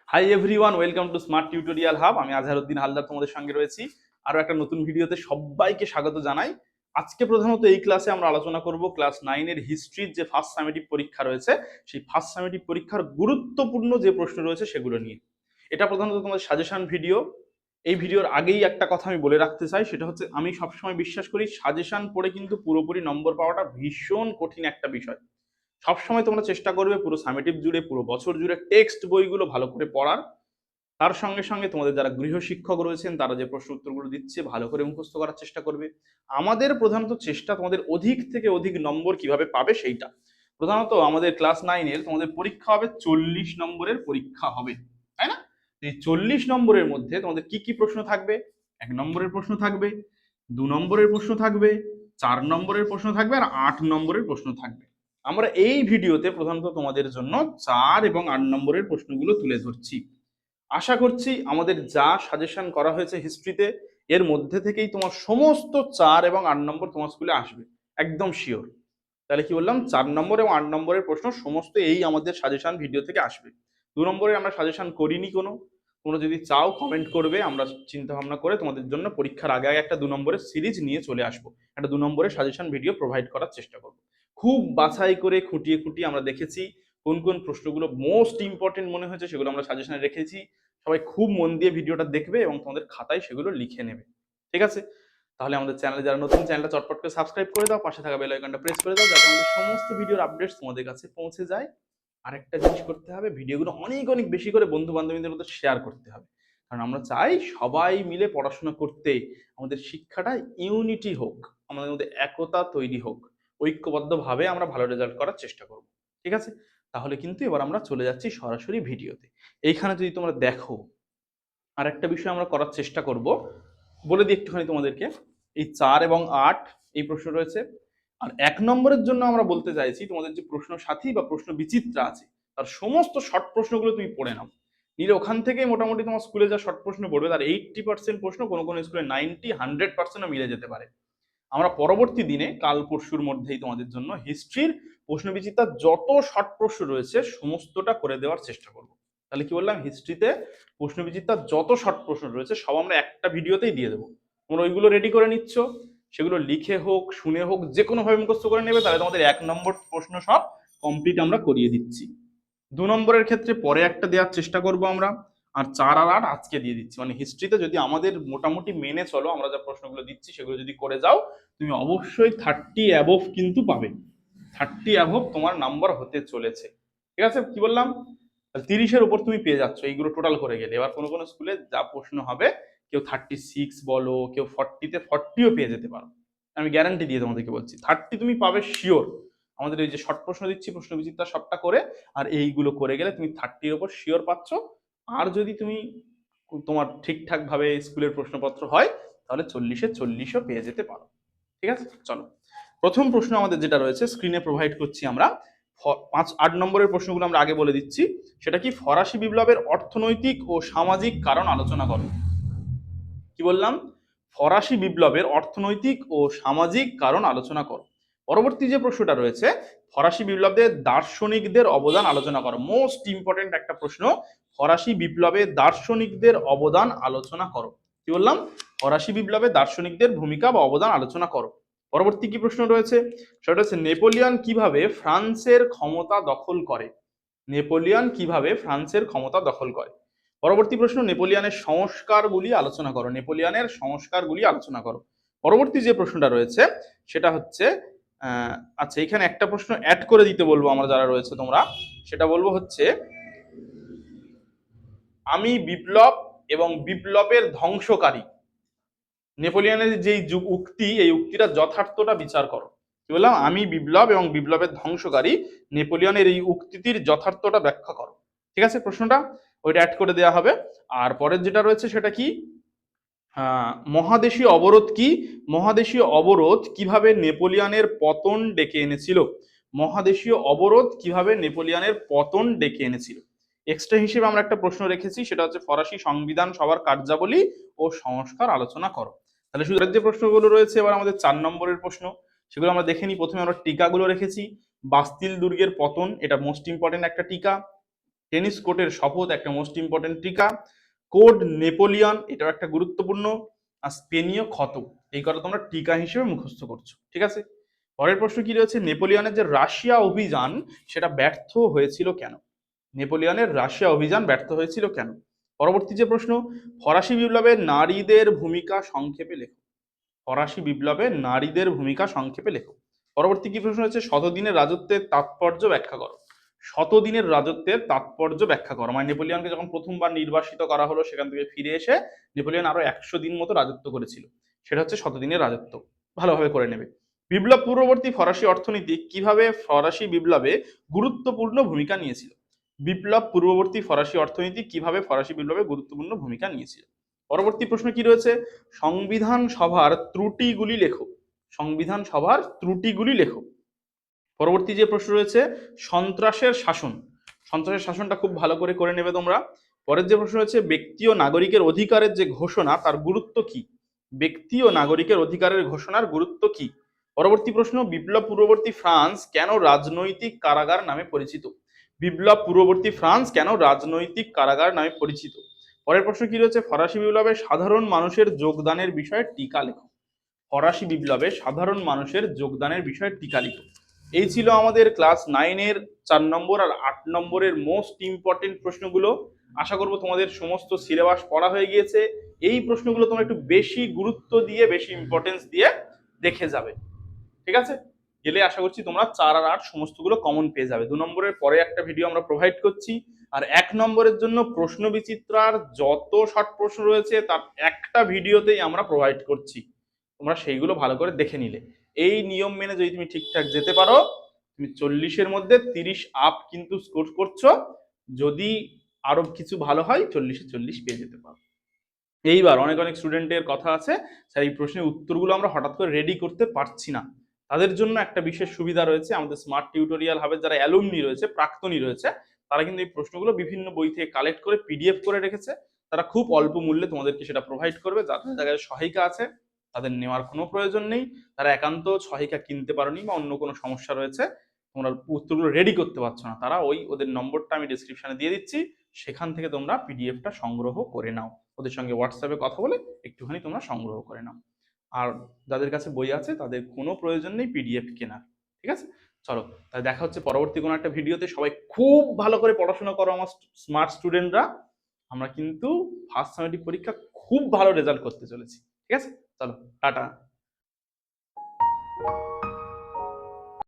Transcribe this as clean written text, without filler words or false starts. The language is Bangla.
Hi everyone, welcome to smart tutorial hub. আমি আজহারউদ্দিন হালদার তোমাদের সঙ্গে রয়েছি আরো একটা নতুন ভিডিওতে। সবাইকে স্বাগত জানাই। আজকে প্রধানত এই ক্লাসে আমরা আলোচনা করব ক্লাস 9-এর হিস্ট্রির যে ফার্স্ট সামেটিভ পরীক্ষা রয়েছে, সেই ফার্স্ট সামেটিভ পরীক্ষার গুরুত্বপূর্ণ যে প্রশ্ন রয়েছে সেগুলো নিয়ে। এটা প্রধানত তোমাদের সাজেশন ভিডিও। এই ভিডিওর আগেই একটা কথা আমি বলে রাখতে চাই, সেটা হচ্ছে আমি সবসময় বিশ্বাস করি সাজেশন পড়ে কিন্তু পুরোপুরি নম্বর পাওয়াটা ভীষণ কঠিন একটা বিষয়। সবসময় তোমরা চেষ্টা করবে পুরো সামেটিভ জুড়ে, পুরো বছর জুড়ে টেক্সট বইগুলো ভালো করে পড়ার। তার সঙ্গে সঙ্গে তোমাদের যারা গৃহ শিক্ষক রয়েছেন তারা যে প্রশ্ন উত্তরগুলো দিচ্ছে ভালো করে মুখস্থ করার চেষ্টা করবে। আমাদের প্রধানত চেষ্টা তোমাদের অধিক থেকে অধিক নম্বর কিভাবে পাবে সেইটা। প্রধানত আমাদের ক্লাস 9-এর তোমাদের পরীক্ষা হবে 40 নম্বরের পরীক্ষা হবে, তাই না? এই 40 নম্বরের মধ্যে তোমাদের কি কি প্রশ্ন থাকবে? 1 নম্বরের প্রশ্ন থাকবে, 2 নম্বরের প্রশ্ন থাকবে, 4 নম্বরের প্রশ্ন থাকবে, আর 8 নম্বরের প্রশ্ন থাকবে। আমরা এই ভিডিওতে প্রধানত তোমাদের জন্য 4 এবং 8 নম্বরের প্রশ্নগুলো তুলে ধরছি। আশা করছি আমাদের যা সাজেশন করা হয়েছে হিস্ট্রিতে, এর মধ্যে থেকেই তোমার সমস্ত 4 এবং 8 নম্বর তোমার স্কুলে আসবে, একদম শিওর। তাহলে কি বললাম, 4 নম্বর এবং 8 নম্বরের প্রশ্ন সমস্ত এই আমাদের সাজেশন ভিডিও থেকে আসবে। 2 নম্বরে আমরা সাজেশন করিনি কোনো। তোমরা যদি চাও কমেন্ট করবে, আমরা চিন্তা ভাবনা করে তোমাদের জন্য পরীক্ষার আগে আগে একটা 2 নম্বরের সিরিজ নিয়ে চলে আসবো, একটা 2 নম্বরের সাজেশন ভিডিও প্রোভাইড করার চেষ্টা করবো। খুব বাছাই করে খুঁটিয়ে খুঁটিয়ে আমরা দেখেছি কোন কোন প্রশ্নগুলো মোস্ট ইম্পর্টেন্ট মনে হয়েছে, সেগুলো আমরা সাজেশনে রেখেছি। সবাই খুব মন দিয়ে ভিডিওটা দেখবে এবং তোমাদের খাতায় সেগুলো লিখে নেবে, ঠিক আছে? তাহলে আমাদের চ্যানেলে যারা নতুন, চ্যানেলটা চটপট করে সাবস্ক্রাইব করে দাও, পাশে থাকা বেল আইকনটা প্রেস করে দাও, যাতে আমাদের সমস্ত ভিডিওর আপডেটস তোমাদের কাছে পৌঁছে যায়। আরেকটা জিনিস করতে হবে, ভিডিওগুলো অনেক অনেক বেশি করে বন্ধু বান্ধবীদের মধ্যে শেয়ার করতে হবে, কারণ আমরা চাই সবাই মিলে পড়াশোনা করতে। আমাদের শিক্ষাটা ইউনিটি হোক, আমাদের মধ্যে একতা তৈরি হোক, ঐক্যবদ্ধভাবে আমরা ভালো রেজাল্ট করার চেষ্টা করব, ঠিক আছে? তাহলে কিন্তু এবার আমরা চলে যাচ্ছি সরাসরি ভিডিওতে। এইখানে যদি তোমরা দেখো, আর একটা বিষয় আমরা করার চেষ্টা করব, বলে দিই একটুখানি তোমাদেরকে। এই 4 এবং 8 এই প্রশ্ন রয়েছে, আর 1 নম্বরের জন্য আমরা বলতে চাইছি তোমাদের যে প্রশ্ন সাথী বা প্রশ্ন বিচিত্রা আছে, তার সমস্ত শর্ট প্রশ্নগুলো তুমি পড়ে নাও। নিলে ওখান থেকেই মোটামুটি তোমার স্কুলে যা শর্ট প্রশ্ন পড়বে তার 80% প্রশ্ন, কোনো কোনো স্কুলে 90-100%ও মিলে যেতে পারে। আমরা পরবর্তী দিনে কাল পরশুর মধ্যেই তোমাদের জন্য হিস্ট্রির প্রশ্ন বিচিত্রার যত শর্ট প্রশ্ন রয়েছে সমস্তটা করে দেওয়ার চেষ্টা করব। তাহলে কি বললাম, হিস্ট্রিতে প্রশ্ন বিচিত্রার যত শর্ট প্রশ্ন রয়েছে সব আমরা একটা ভিডিওতেই দিয়ে দেবো। তোমরা ওইগুলো রেডি করে নিচ্ছ, সেগুলো লিখে হোক শুনে হোক যে কোনো ভাবে মুখস্থ করে নেবে, তাহলে তোমাদের 1 নম্বর প্রশ্ন সব কমপ্লিট আমরা করিয়ে দিচ্ছি। 2 নম্বরের ক্ষেত্রে পরে একটা দেওয়ার চেষ্টা করব আমরা, আর 4 আর 8 আজকে দিয়ে দিচ্ছি। মানে হিস্ট্রিতে যদি আমাদের মোটামুটি মেনে চলো, আমরা যা প্রশ্নগুলো দিচ্ছি সেগুলো যদি করে যাও, তুমি অবশ্যই 30 অ্যাবভ কিন্তু পাবে। 30 অ্যাবভ তোমার নাম্বার হতে চলেছে, ঠিক আছে? কি বললাম, 30-এর উপর তুমি পেয়ে যাচ্ছ এইগুলো টোটাল করে গেলে। এবার কোনো কোনো স্কুলে যা প্রশ্ন হবে, কেউ 36 বলো, কেউ 40-তে 40ও পেয়ে যেতে পারো। আমি গ্যারান্টি দিয়ে তোমাদেরকে বলছি 30 তুমি পাবে শিওর। আমাদের এই যে শর্ট প্রশ্ন দিচ্ছি, প্রশ্ন বিচিত্রা সবটা করে, আর এইগুলো করে গেলে তুমি 30-এর উপর শিওর পাচ্ছ। আর যদি তুমি তোমার ঠিকঠাক ভাবে স্কুলের প্রশ্নপত্র হয়, তাহলে 40-এ 40ও পেয়ে যেতে পারো, ঠিক আছে? চলো, প্রথম প্রশ্ন আমাদের যেটা রয়েছে স্ক্রিনে প্রোভাইড করছি আমরা। 5-8 নম্বরের প্রশ্নগুলো আমরা আগে বলে দিচ্ছি। সেটা কি, ফরাসি বিপ্লবের অর্থনৈতিক ও সামাজিক কারণ আলোচনা করো। কি বললাম, ফরাসি বিপ্লবের অর্থনৈতিক ও সামাজিক কারণ আলোচনা করো। পরবর্তী যে প্রশ্নটা রয়েছে, ফরাসি বিপ্লবে দার্শনিকদের অবদান আলোচনা করো। মোস্ট ইম্পর্টেন্ট একটা প্রশ্ন, ফরাসি বিপ্লবে দার্শনিকদের অবদান আলোচনা করো। কি বললাম, ফরাসি বিপ্লবে দার্শনিকদের ভূমিকা বা অবদান আলোচনা করো। পরবর্তী কি প্রশ্ন রয়েছে, সেটা হচ্ছে নেপোলিয়ন কিভাবে ফ্রান্সের ক্ষমতা দখল করে। নেপোলিয়ন কিভাবে ফ্রান্সের ক্ষমতা দখল করে। পরবর্তী প্রশ্ন, নেপোলিয়নের সংস্কারগুলি আলোচনা করো। নেপোলিয়নের সংস্কারগুলি আলোচনা করো। পরবর্তী যে প্রশ্নটা রয়েছে সেটা হচ্ছে, আচ্ছা এখানে একটা প্রশ্ন অ্যাড করে দিতে বলবো আমরা যারা রয়েছে তোমরা, সেটা বলবো হচ্ছে, আমি বিপ্লব এবং বিপ্লবের ধ্বংসকারী, নেপোলিয়নের যে উক্তি, এই উক্তিটা যথার্থটা বিচার করো। কি বললাম, আমি বিপ্লব এবং বিপ্লবের ধ্বংসকারী, নেপোলিয়নের এই উক্তিটির যথার্থটা ব্যাখ্যা করো। ঠিক আছে, প্রশ্নটা ওইটা অ্যাড করে দেওয়া হবে। আর পরের যেটা রয়েছে সেটা কি, মহাদেশীয় অবরোধ কি, মহাদেশীয় অবরোধ কিভাবে নেপোলিয়নের পতন ডেকে এনেছিল। মহাদেশীয় অবরোধ কিভাবে নেপোলিয়নের পতন ডেকে এনেছিল। এক্সট্রা হিসেবে আমরা একটা প্রশ্ন রেখেছি, সেটা হচ্ছে ফরাসি সংবিধান সভার কার্যাবলী ও সংস্কার আলোচনা করো। তাহলে শুধু যে প্রশ্নগুলো রয়েছে এবার আমাদের 4 নম্বরের প্রশ্ন, সেগুলো আমরা দেখে নিই। প্রথমে আমরা টিকাগুলো রেখেছি। বাস্তিল দুর্গের পতন, এটা মোস্ট ইম্পর্টেন্ট একটা টিকা। টেনিস কোর্টের শপথ একটা মোস্ট ইম্পর্টেন্ট টিকা, কোড নেপোলিয়ন এটাও একটা গুরুত্বপূর্ণ, আর স্পেনীয় ক্ষত, এই কথা তোমরা টিকা হিসেবে মুখস্থ করছো। ঠিক আছে, পরের প্রশ্ন কি রয়েছে, নেপোলিয়নের যে রাশিয়া অভিযান সেটা ব্যর্থ হয়েছিল কেন? নেপোলিয়নের রাশিয়া অভিযান ব্যর্থ হয়েছিল কেন? পরবর্তী যে প্রশ্ন, ফরাসি বিপ্লবে নারীদের ভূমিকা সংক্ষেপে লেখো। ফরাসি বিপ্লবে নারীদের ভূমিকা সংক্ষেপে লেখো। পরবর্তী কি প্রশ্ন হচ্ছে, শতদিনের রাজত্বের তাৎপর্য ব্যাখ্যা করো। শতদিনের রাজত্বের তাৎপর্য ব্যাখ্যা করো, মানে নেপোলিয়নকে যখন প্রথমবার নির্বাসিত করা হলো সেখান থেকে ফিরে এসে নেপোলিয়ন আরো 100 দিন মতো রাজত্ব করেছিল, সেটা হচ্ছে শতদিনের রাজত্ব, ভালোভাবে করে নেবে। বিপ্লব পূর্ববর্তী ফরাসি অর্থনীতি কিভাবে ফরাসি বিপ্লবে গুরুত্বপূর্ণ ভূমিকা নিয়েছিল? বিপ্লব পূর্ববর্তী ফরাসি অর্থনীতি কিভাবে ফরাসি বিপ্লবে গুরুত্বপূর্ণ ভূমিকা নিয়েছিল? পরবর্তী প্রশ্ন কি রয়েছে, সংবিধান সভার ত্রুটিগুলি লেখো। সংবিধান সভার ত্রুটিগুলি লেখো। পরবর্তী যে প্রশ্ন রয়েছে, সন্ত্রাসের শাসন। সন্ত্রাসের শাসনটা খুব ভালো করে করে নেবে তোমরা। পরের যে প্রশ্ন হচ্ছে, ব্যক্তি ও নাগরিকের অধিকারের যে ঘোষণা তার গুরুত্ব কি? ব্যক্তি ও নাগরিকের অধিকারের ঘোষণার গুরুত্ব কি? পরবর্তী প্রশ্ন, বিপ্লব পূর্ববর্তী ফ্রান্স কেন রাজনৈতিক কারাগার নামে পরিচিত? বিপ্লব পূর্ববর্তী ফ্রান্স কেন রাজনৈতিক কারাগার নামে পরিচিত? পরের প্রশ্ন কি রয়েছে, ফরাসি বিপ্লবে সাধারণ মানুষের যোগদানের বিষয়ে টিকা লেখো। ফরাসি বিপ্লবে সাধারণ মানুষের যোগদানের বিষয়ে টিকা লিখো। এই ছিল আমাদের ক্লাস 9-এর 4 নম্বর আর 8 নম্বরের মোস্ট ইম্পর্টেন্ট প্রশ্নগুলো। আশা করবো তোমাদের সমস্ত সিলেবাস পড়া হয়ে গিয়েছে। এই প্রশ্নগুলো তোমরা একটু বেশি গুরুত্ব দিয়ে, বেশি ইম্পর্টেন্স দিয়ে দেখে যাবে। ঠিক আছে, গেলে আশা করছি তোমরা 4 আর 8 সমস্তগুলো কমন পেয়ে যাবে। 2 নম্বরের পরে একটা ভিডিও আমরা প্রোভাইড করছি, আর 1 নম্বরের জন্য প্রশ্ন বিচিত্রার যত শর্ট প্রশ্ন রয়েছে তার একটা ভিডিওতেই আমরা প্রোভাইড করছি, তোমরা সেইগুলো ভালো করে দেখে নিলে। এই নিয়ম মেনে যদি তুমি ঠিকঠাক যেতে পারো, তুমি 40-এর মধ্যে 30 আপ কিন্তু স্কোর করছো। যদি আরো কিছু ভালো হয় 40-এ 40 পেয়ে যেতে পারো। এইবার অনেক অনেক স্টুডেন্টের কথা আছে স্যার এই প্রশ্নের উত্তরগুলো আমরা হঠাৎ করে রেডি করতে পারছি না, তাদের জন্য একটা বিশেষ সুবিধা রয়েছে, আমাদের স্মার্ট টিউটোরিয়াল হাবের যারা অ্যালুমনি রয়েছে, প্রাক্তনী রয়েছে, তারা কিন্তু এই প্রশ্নগুলো বিভিন্ন বই থেকে কালেক্ট করে পিডিএফ করে রেখেছে। তারা খুব অল্প মূল্যে তোমাদেরকে সেটা প্রোভাইড করবে। যাদের জায়গায় সহায়িকা আছে তাদের নেওয়ার কোনো প্রয়োজন নেই, তারা একান্ত সহায়িকা কিনতে পারোনি বা অন্য কোনো সমস্যা রয়েছে, তোমরা উত্তরগুলো রেডি করতে পারছো না, তারা ওদের নম্বরটা আমি ডিসক্রিপশনে দিয়ে দিচ্ছি, সেখান থেকে তোমরা পিডিএফটা সংগ্রহ করে নাও, ওদের সঙ্গে হোয়াটসঅ্যাপে কথা বলে একটুখানি তোমরা সংগ্রহ করে নাও। আর যাদের কাছে বই আছে তাদের কোনো প্রয়োজন নেই পিডিএফ কেনার। ঠিক আছে, চলো তাই দেখা হচ্ছে পরবর্তী কোনো একটা ভিডিওতে। সবাই খুব ভালো করে পড়াশোনা করো আমার স্মার্ট স্টুডেন্টরা, আমরা কিন্তু ফার্স্ট সামেটিক পরীক্ষা খুব ভালো রেজাল্ট করতে চলেছি। ঠিক আছে, চলো টাটা।